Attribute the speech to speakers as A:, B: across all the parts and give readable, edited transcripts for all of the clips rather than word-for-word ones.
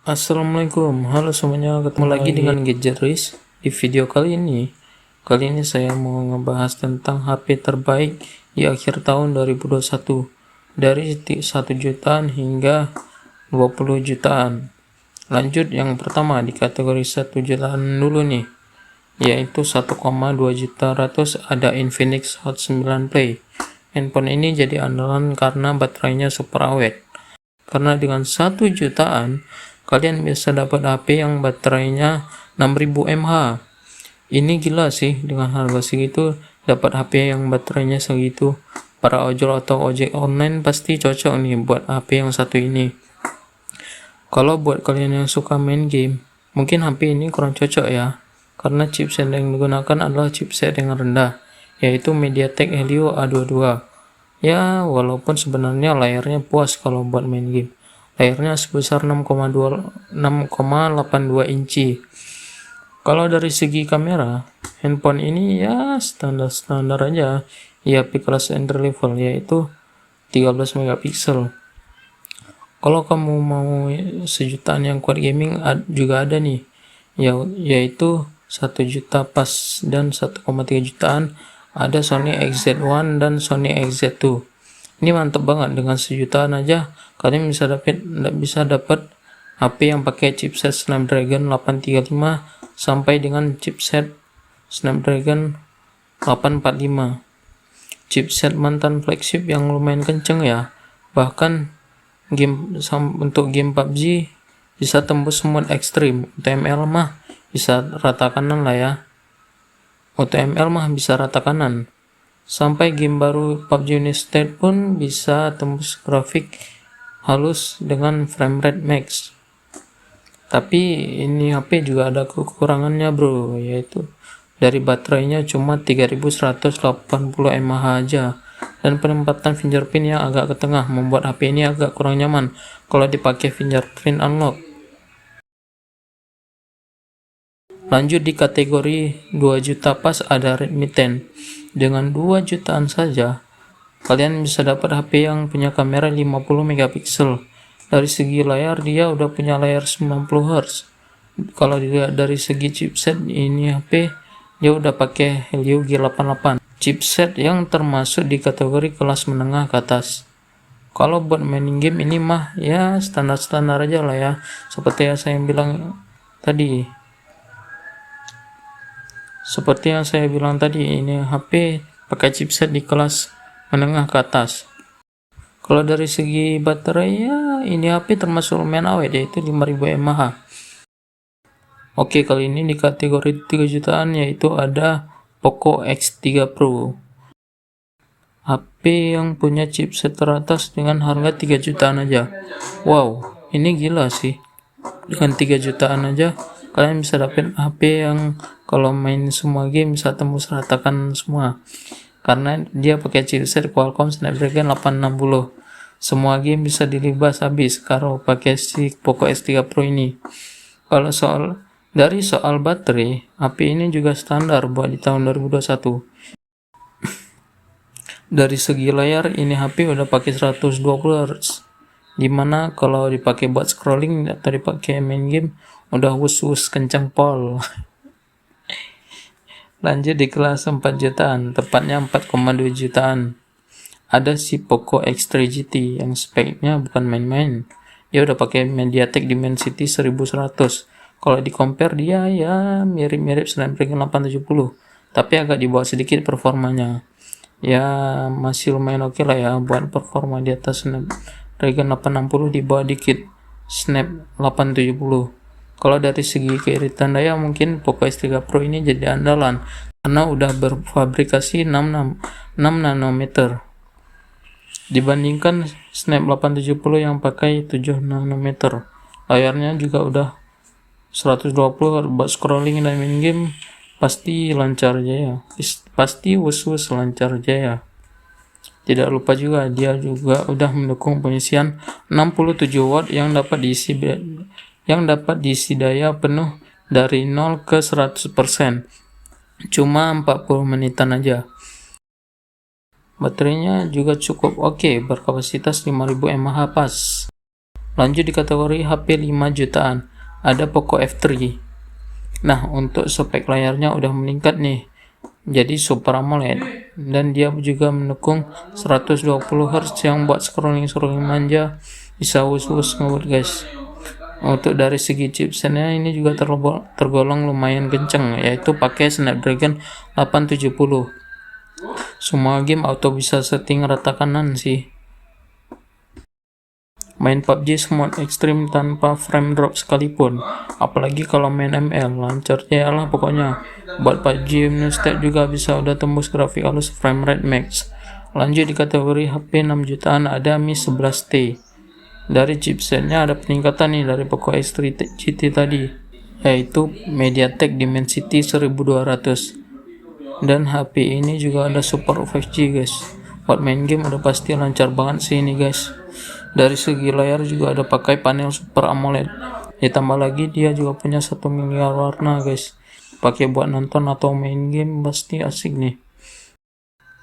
A: Assalamualaikum, halo semuanya, ketemu lagi dengan Gadget Riz. Di video kali ini saya mau ngebahas tentang HP terbaik di akhir tahun 2021 dari 1 jutaan hingga 20 jutaan. Lanjut, yang pertama di kategori 1 jutaan dulu nih, yaitu 1,2 juta ratus ada Infinix Hot 9 Play. Handphone ini jadi andalan karena baterainya super awet. Karena dengan 1 jutaan, kalian bisa dapat HP yang baterainya 6000 mAh. Ini gila sih, dengan harga segitu dapat HP yang baterainya segitu. Para ojol atau ojek online pasti cocok nih buat HP yang satu ini. Kalau buat kalian yang suka main game, mungkin HP ini kurang cocok ya, karena chipset yang digunakan adalah chipset yang rendah, yaitu MediaTek Helio A22. Ya, walaupun sebenarnya layarnya puas kalau buat main game. Layarnya sebesar 6,82 inci. Kalau dari segi kamera, handphone ini ya standar-standar aja. Ya, kelas entry level, yaitu 13 megapiksel. Kalau kamu mau sejutaan yang kuat gaming, juga ada nih, yaitu 1 juta pas dan 1,3 jutaan ada Sony XZ1 dan Sony XZ2. Ini mantep banget, dengan sejutaan aja kalian bisa dapat HP yang pakai chipset Snapdragon 835 sampai dengan chipset Snapdragon 845. Chipset mantan flagship yang lumayan kenceng ya. Bahkan untuk game PUBG bisa tembus mode ekstrim. UTML mah bisa rata kanan lah ya. UTML mah bisa rata kanan. Sampai game baru PUBG Unistate pun bisa tembus grafik halus dengan frame rate max. Tapi ini HP juga ada kekurangannya bro, yaitu dari baterainya cuma 3180 mAh aja, dan penempatan fingerprint yang agak ke tengah membuat HP ini agak kurang nyaman kalau dipakai fingerprint unlock. Lanjut di kategori 2 juta pas ada Redmi 10. Dengan 2 jutaan saja, kalian bisa dapat HP yang punya kamera 50 megapiksel. Dari segi layar, dia udah punya layar 90 Hz. Kalau dilihat dari segi chipset, ini HP dia udah pakai Helio G88. Chipset yang termasuk di kategori kelas menengah ke atas. Kalau buat main game ini mah ya standar-standar aja lah ya. Seperti yang saya bilang tadi, ini HP pakai chipset di kelas menengah ke atas. Kalau dari segi baterai ya ini HP termasuk lumayan awet, yaitu 5000 mAh. Oke, kali ini di kategori 3 jutaan yaitu ada Poco X3 Pro. HP yang punya chipset teratas dengan harga 3 jutaan aja. Wow, ini gila sih. Dengan 3 jutaan aja kalian bisa dapat HP yang kalau main semua game bisa tembus ratakan semua, karena dia pakai chipset Qualcomm Snapdragon 860. Semua game bisa dilibas habis kalau pakai si Poco X3 Pro ini. Kalau soal baterai, HP ini juga standar buat di tahun 2021. Dari segi layar, ini HP udah pakai 120 Hz, dimana kalau dipakai buat scrolling atau dipakai main game udah wus kencang pol. Lanjut di kelas 4 jutaan, tepatnya 4,2 jutaan. Ada si Poco X3 GT yang speknya bukan main-main. Dia udah pakai MediaTek Dimensity 1100. Kalau di compare dia ya mirip-mirip Snapdragon 870, tapi agak di bawah sedikit performanya. Ya masih lumayan oke lah ya buat performa di atas Snapdragon 860, di bawah dikit Snap 870. Kalau dari segi keiritan daya, mungkin Poco X3 Pro ini jadi andalan karena udah berfabrikasi 6 nanometer dibandingkan Snap 870 yang pakai 7 nanometer. Layarnya juga udah 120 buat scrolling dan main game pasti lancar jaya. Pasti wus lancar jaya. Tidak lupa juga dia juga udah mendukung pengisian 67 watt yang dapat diisi daya penuh dari 0 ke 100%. Cuma 40 menitan aja. Baterainya juga cukup oke, berkapasitas 5000 mAh pas. Lanjut di kategori HP 5 jutaan, ada Poco F3. Nah, untuk spek layarnya udah meningkat nih, jadi Super AMOLED, dan dia juga mendukung 120 Hz yang buat scrolling manja bisa wus-wus ngebut guys. Untuk dari segi chipsetnya ini juga tergolong lumayan kenceng, yaitu pakai Snapdragon 870. Semua game auto bisa setting rata kanan sih. Main PUBG Smooth Extreme tanpa frame drop sekalipun, apalagi kalau main ML, lancar ya lah pokoknya. Buat PUBG Mustad juga bisa udah tembus grafik halus frame rate max. Lanjut di kategori HP 6 jutaan, ada Mi 11T. Dari chipsetnya ada peningkatan nih dari Poco X3 GT tadi, yaitu MediaTek Dimensity 1200. Dan HP ini juga ada support 5G guys. Buat main game udah pasti lancar banget sih ini guys. Dari segi layar juga ada pakai panel Super AMOLED. Ditambah lagi dia juga punya 1 miliar warna guys. Pakai buat nonton atau main game pasti asik nih.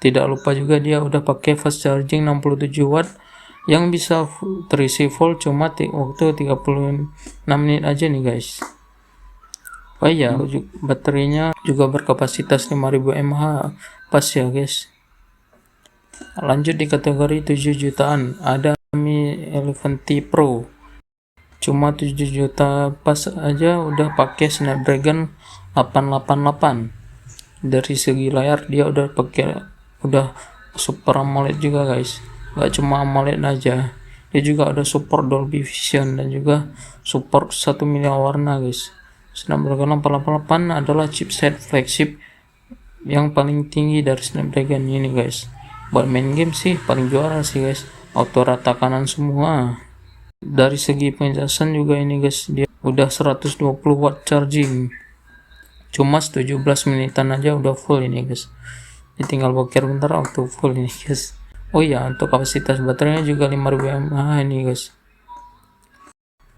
A: Tidak lupa juga dia udah pakai fast charging 67 watt yang bisa terisi full cuma waktu 36 menit aja nih guys. Oh iya, baterainya juga berkapasitas 5000 mAh, pas ya guys. Lanjut di kategori 7 jutaan, ada Mi 11T Pro. Cuma 7 juta pas aja udah pakai Snapdragon 888. Dari segi layar dia udah Super AMOLED juga guys. Gak cuma AMOLED aja, dia juga ada support Dolby Vision dan juga support 1 miliar warna guys. Snapdragon 888 adalah chipset flagship yang paling tinggi dari Snapdragon ini guys. Buat main game sih paling juara sih guys, auto rata kanan semua. Dari segi penjelasan juga ini guys, dia udah 120 watt charging, cuma 17 menitan aja udah full ini guys. Ini tinggal boker bentar auto full ini guys. Oh iya, untuk kapasitas baterainya juga 5000 mAh ini guys.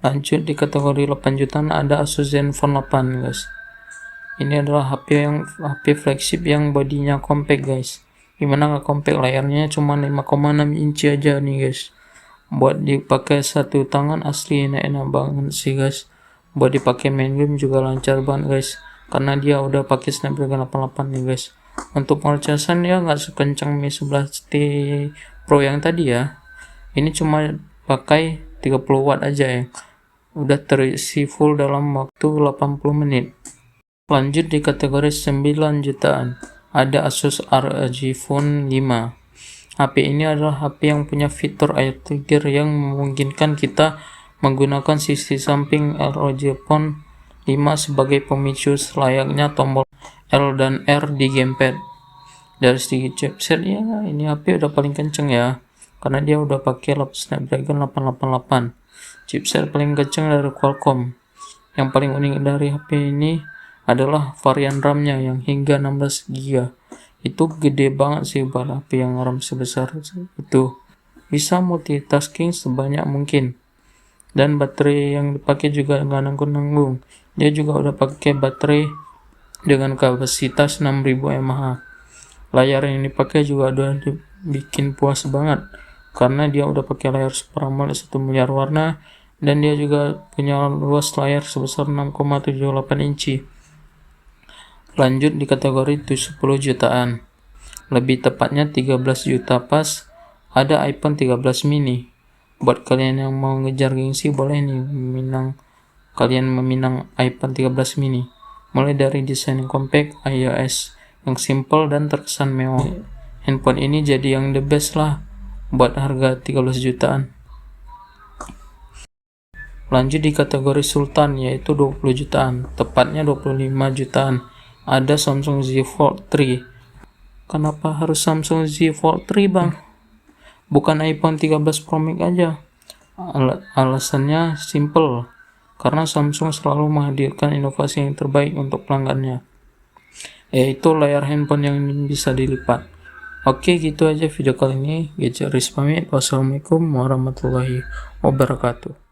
A: Lanjut di kategori 8 jutaan, ada Asus Zenfone 8 guys. Ini adalah HP flagship yang bodinya compact guys. Gimana nggak compact, layarnya cuma 5,6 inci aja nih guys. Buat dipakai satu tangan asli enak-enak banget sih guys. Buat dipakai main game juga lancar banget guys, karena dia udah pakai Snapdragon 88 nih guys. Untuk pengecasan ya nggak sekencang Mi 11T Pro yang tadi ya. Ini cuma pakai 30 watt aja ya, udah terisi full dalam waktu 80 menit. Lanjut di kategori 9 jutaan, ada Asus ROG Phone 5. HP ini adalah HP yang punya fitur air trigger yang memungkinkan kita menggunakan sisi samping ROG Phone 5 sebagai pemicu layaknya tombol L dan R di gamepad. Dari segi chipset ya, ini HP udah paling kenceng ya, karena dia udah pakai Snapdragon 888. Chipset paling kenceng dari Qualcomm. Yang paling unik dari HP ini adalah varian RAM-nya yang hingga 16 GB. Itu gede banget sih buat HP yang RAM sebesar itu. Bisa multitasking sebanyak mungkin. Dan baterai yang dipakai juga nggak nanggung-nanggung. Dia juga udah pakai baterai dengan kapasitas 6000 mAh. Layar yang dipakai juga udah bikin puas banget, karena dia udah pakai layar Super AMOLED 1 miliar warna, dan dia juga punya luas layar sebesar 6,78 inci. Lanjut di kategori 10 jutaan, lebih tepatnya 13 juta pas, ada iPhone 13 mini. Buat kalian yang mau ngejar gengsi, boleh nih kalian meminang iPhone 13 mini. Mulai dari desain yang compact, iOS yang simple dan terkesan mewah. Handphone ini jadi yang the best lah buat harga 13 jutaan. Lanjut di kategori Sultan, yaitu 20 jutaan, tepatnya 25 jutaan. Ada Samsung Z Fold 3. Kenapa harus Samsung Z Fold 3 bang? Bukan iPhone 13 Pro Max aja? Alasannya simple, karena Samsung selalu menghadirkan inovasi yang terbaik untuk pelanggannya, yaitu layar handphone yang bisa dilipat. Oke, gitu aja video kali ini. Gadget Riz pamit. Wassalamualaikum warahmatullahi wabarakatuh.